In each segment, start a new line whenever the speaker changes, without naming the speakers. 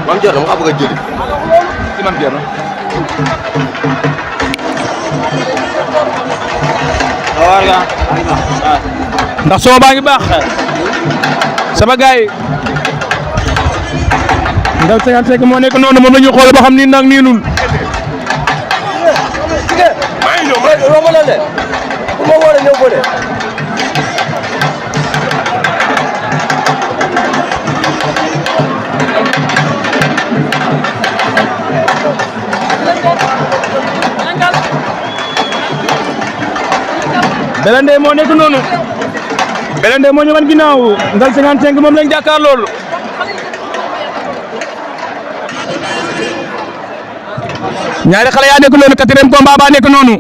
Mame Thierno ma bëgg a jëli.
ci Mame Thierno. ndax soo baa ngi baax. sama gars yi. Ndel 55 moo nekk noonu moom la ñuy xool ba xam ni nag nii nul. Belende moo nekk noonu. Belende moo ñu wan ginnaaw Ndel 55 moom lañ jàkkaar loolu. ñaari xale yaa nekk noonu 4e combat ba nekk noonu.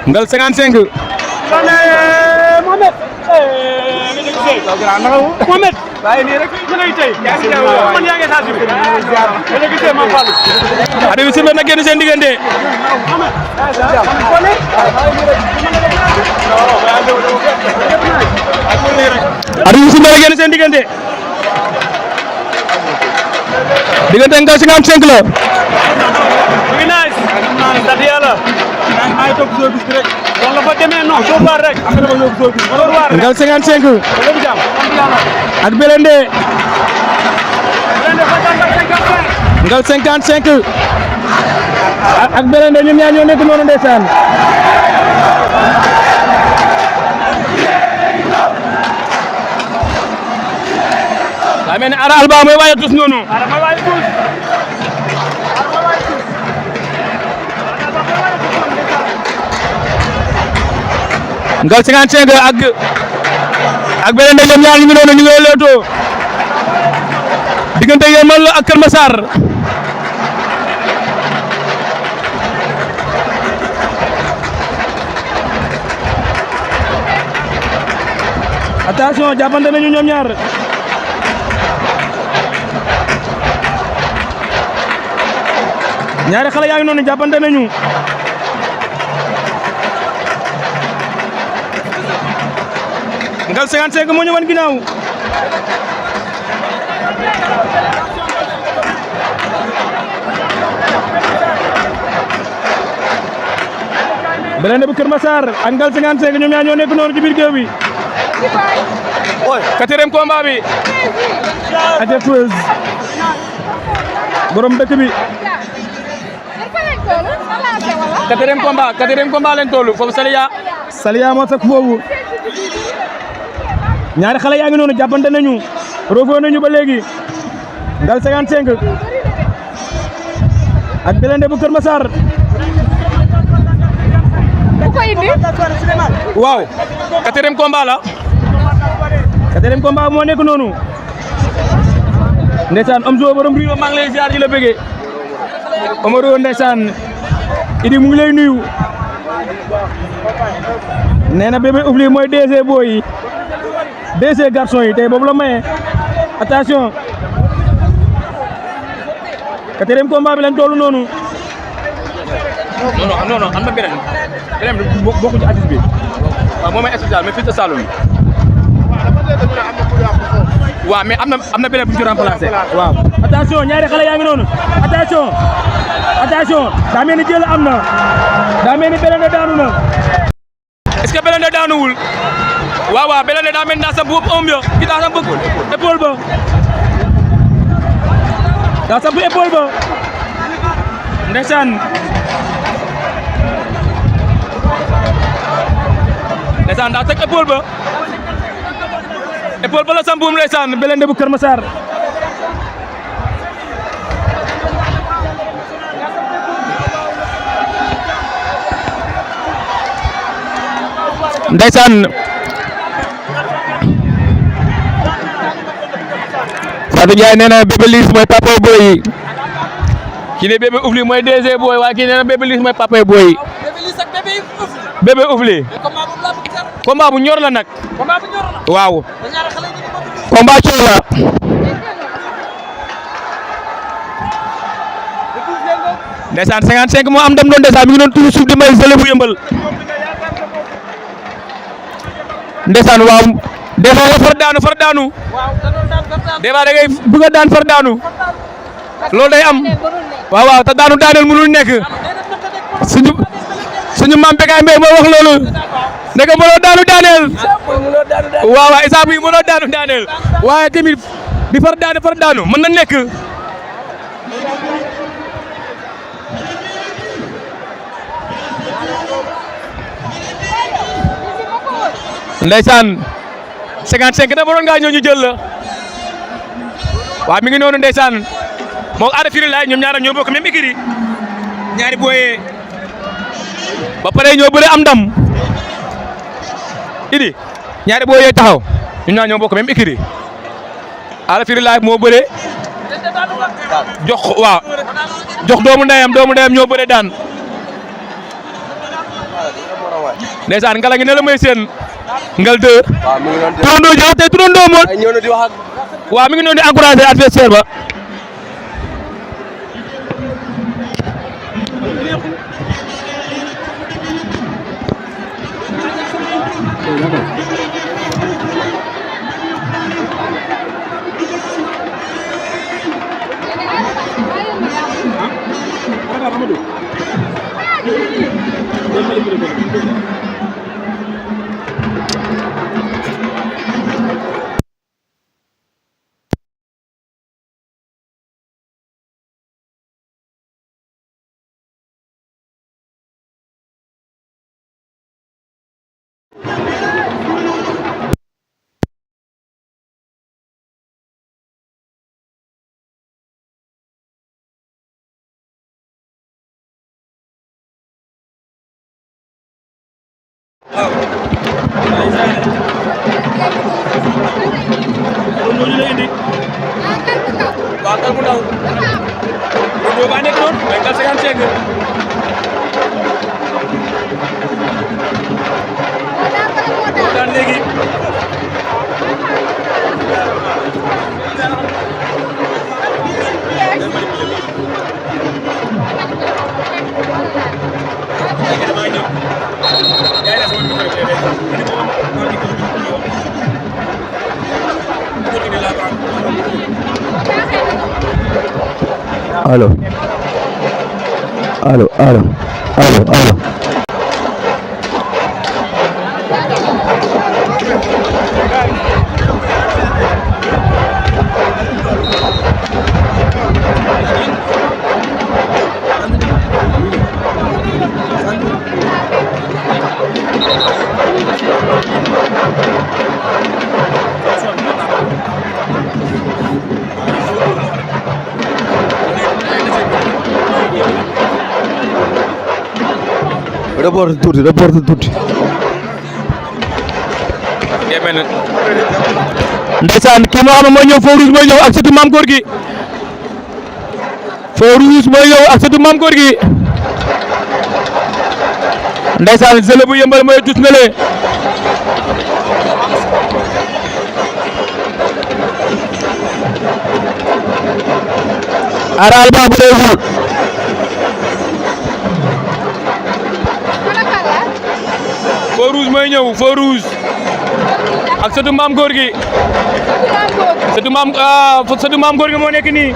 Ndel 55. Mohamed. waaye nii rek ñu lay tey. man yaa ngi xaar si biir. na génn seen diggante. Aliou si mbala génn seen diggante. diggante Ndel 55 la. sant yàlla ay topp soo gis rek wala fa demee non soo baar rek am na ma soo gis Ndel 55 ak Belende Ndel 55 ak Belende ñoom ñaar ñoo nekk noonu ndeysaan daa mel ni Ara Alba mooy waaye tus noonu Ndel 55 ak Belende ñoom ñaar ñu ngi noonu ñu ngi leetoo diggante Yeumbeul ak Keur Massar attention jàppante nañu ñoom ñaar ñaari xale yaa ngi noonu jàppante nañu Ndel 55 moo ñu wan ginnaaw Belende bu Keur Massar ak Ndel 55 ñoom ñaar ñoo nekk noonu ci biir géew bi 4e combat bi Adja Touez borom dëkk bi 4e combat leen toll foofu Saliya moo fekk foofu ñaari xale yaa ngi noonu jàppante nañu roofoo nañu ba léegi Ndel 55 ak Belende bu Keur Massar
ku ko indi
waaw 4e combat la 4e combat moo nekk noonu ndeysaan Omzo borom Rio maa ngi lay ziar di la bëggee Omaro ndeysaan Idi mu ngi lay nuyu nee na Bébé Oufli mooy DG boy yi DG garçon yi tey boobu la maye attention 4e combat bi lañ toll noonu non am na beneen bokku ci artiste bi waaw moom mooy spécial mais fii ci Saloum yi waaw mais am na beneen bu ñu ci remplacé waaw attention ñaari xale yaa ngi noonu attention daa mel ni jël am na daa mel ni Belende daanu na est-ce que Belende daanuwul waaw Belende daa mel ni daa samp ëmb yo ki daa samp épaule ba ndeysaan daa teg épaule ba la samp ndeysaan Belende bu Keur Massar ndeysaan Fatou Ndiaye nee na Bébé Liss mooy papa boy yi kii ne Bébé Oufli mooy DG boy waaye kii nee na Bébé Liss mooy papa boy yi Bébé Oufli combat bu ñor la nag waaw combat coow la ndeysaan 55 moo am ndam doon ndeysaan mi ngi doon tuuru suuf di may sële bu Yeumbeul ndeysaan waaw des fois far daanu des fois da ngay bëgg a daan far daanu loolu day am waaw te daanu daaneel mënul nekk suñu maam Bécaye Mbaye moo wax loolu nekk mënoo daanu daaneel waaw instant bii mënoo daanu daaneel waaye tamit di far daanu mën na nekk. Ndeysaan 55 da waroon ngaa ñëw ñu jël la waaw mi ngi noonu ndeysaan moo Ada Firi laay ñoom ñaar ñoo bokk même écurie ñaari booyee ba pare ñoo bëre am ndam idi ñaari booyee taxaw ñoom ñaar ñoo bokk même écurie Ada Firi laay moo bëre jox doomu ndeyam ñoo bëre daan ndeysaan ngala ngi ne la may seen ngal de turandoo jox tey turandoo moon waaw mi ngi noonu di encourager adversaire ba
allo reporte tuuti
ndeysaan kii moo xam ne mooy ñëw Feu Rouge mooy ñëw ak sëtu Maam Góor gi Feu Rouge mooy ñëw ak sëtu Maam Góor gi ndeysaan Zele bu Yëmbal mooy tus na le aral ba bu deewul Feu Rouge mooy ñëw Feu Rouge ak sëtu Maam Góor gi sëtu Maam Góor gi moo nekk nii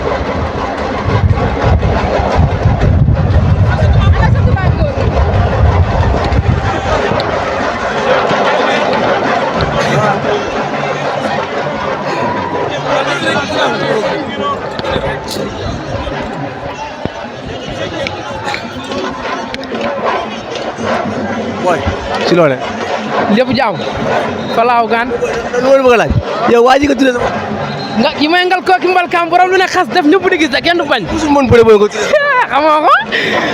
boy ci loole
lépp jàmm falaaw gaan
loolu bëgg laaj yow waa ji nga tuddee
nga ki may ngal kooki mbal kam borom lu ne xas def ñëpp di gis da kenn du bañ
musu mën bëre boy ko tuddee
xamoo ko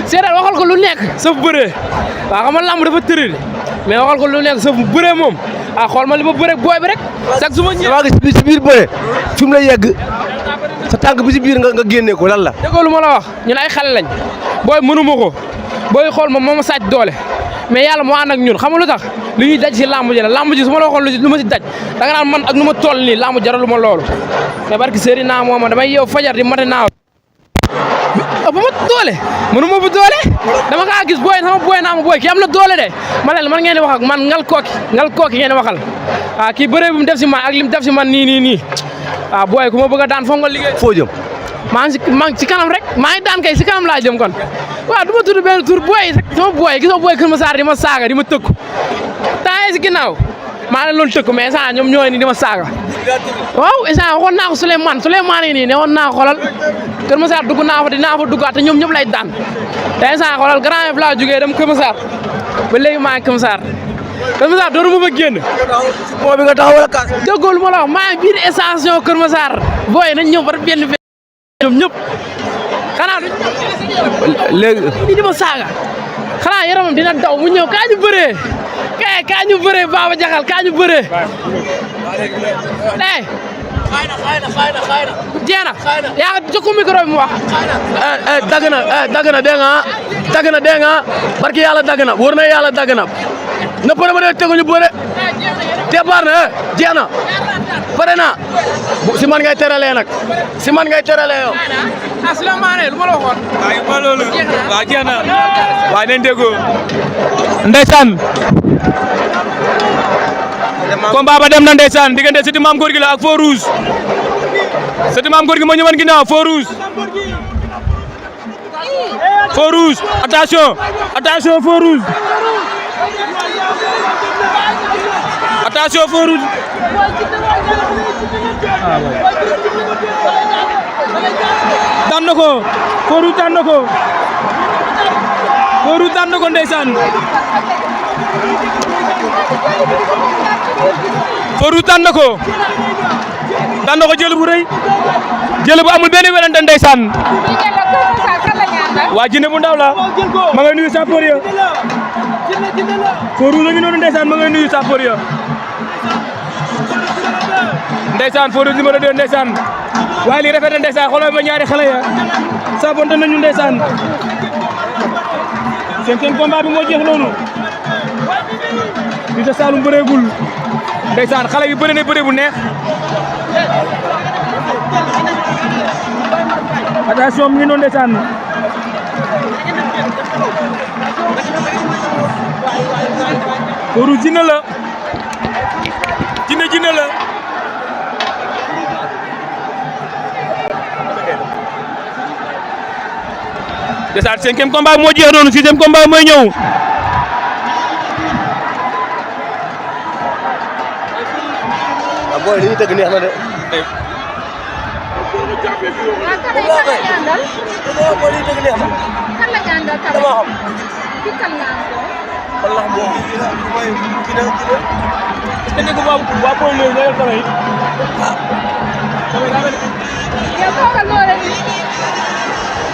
seetal waxal ko lu nekk saf bëree waaw xam nga lamb dafa tërëri mais waxal ko lu nekk saf bëree moom xool ma li ma bëree booy bi rek sax su ma ñëwee
waa gis ci biir bëre fi mu la yegg sa tànk bi ci biir nga génnee ko lan la
déggoo lu ma la wax ñun ay xale lañ booy mënuma ko booy xool ma moo ma sàcc doole mais yàlla moo ànd ak ñun xam nga lu tax li ñuy daj si lamb ji la lamb ji su ma la waxoon lu ma si daj da nga naan man ak nu ma toll nii lamb jaralu ma loolu mais barki séeri naa mooma damay yeew fajar di mate naaw ba ma doole mënu ma bu doole dama kaa gis booy sama booy naa ma booy kii am na doole de ma leen man ngeen di wax ak man ngal kooki ngeen di waxal kii bëree bi mu def si man ak li mu def si man nii waaw booy ku ma bëgg a daan foog nga liggéey.
foo jëm.
maa ngi ci kanam rek maa ngi daan kay si kanam laa jëm kon waaw du ma tudd benn tur booy sama booy gisoo booy Kër Massar di ma saaga di ma tëkku temps yii si ginnaaw maa leen loolu tëkku mais instant ñoom ñooy ni di ma saaga waaw instant waxoon naa ko Souleymane yi nii ne woon naa ko xoolal Kër Massar dugg naa fa dinaa fa duggaat te ñoom ñëpp lay daan te instant xoolal Grand Yoff laa jógee dem Kër Massar ba léegi maa ngi Kër Massar dooru ma fa génn
moo bi nga taxaw wala kaas.
déggoo lu ma la wax maa ngi biir station Kër Massar booy nañ ñëw par benn ñoom ñëpp xanaa
léegi
di ma saaga xanaa yaramam dina daw mu ñëw kaa ñu bëree kaa ñu bëree Baba Jaxal kaa ñu bëree jeena yaa jokku micro bi mu wax
dagg na dégg nga barki yàlla dagg na wóor na yàlla dagg na pare ma de teguñu bëre départ na jeex na pare na si man ngay teralee nag si man ngay teralee yow.
Souleymane lu ma la waxoon.
waaye ma loolu waaw jeex na waaye nañ déggoo ndeysaan combat ba dem na ndeysaan diggante Sëti Maam Góor gi la ak Feu Rouge Sëti Maam Góor gi moo ñëwoon ginnaaw Feu Rouge attention Feu Rouge attention Feu Rouge daan na ko Feu Rouge daan na ko Feu Rouge daan na ko ndeysaan Feu Rouge daan na ko jël bu rëy jël bu amul benn werante ndeysaan waa Jinne bu ndaw la ma ngay nuyu sapeur ya Feu Rouge la ngi noonu ndeysaan ma ngay nuyu sapeur ya ndeysaan Feu Rouge numéro 2 ndeysaan waaye lii rafet na ndeysaan xoolal ma ñaari xale ya sabonte nañu ndeysaan seen combat bi moo jeex noonu Fils de Saloum bëreegul ndeysaan xale yi bëre na bëre bu neex attention mu ngi noonu ndeysaan Feu Rouge jinne la ndeysaan 5e combat moo jeex noonu 6e combat mooy ñëw
booy li ñu tëgg neex na de.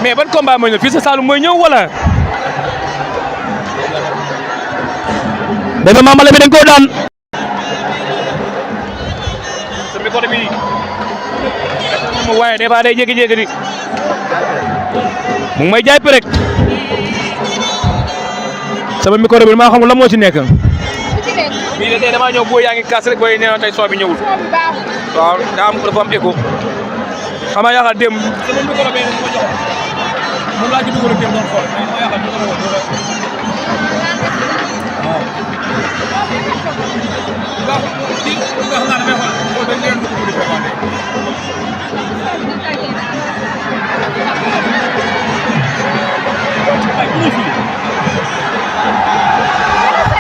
mais ban combat mooy ñëw Fils de Saloum mooy ñëw wala. Bébé Mama Lamine dañ koo daan. sa micro bi waaye des fois day jékki-jékki di mu ngi may jaay rek sama micro bi maa xamul la moo ci nekk. bii de tey damaa ñëw booy yaa ngi kaas rek booy nee na tey soo bi ñëwul. waaw daa am dafa am écho xam nga yaakaar démb sama micro bi ma jox moom laa ci dugal démb doon xool mais ma yaakaar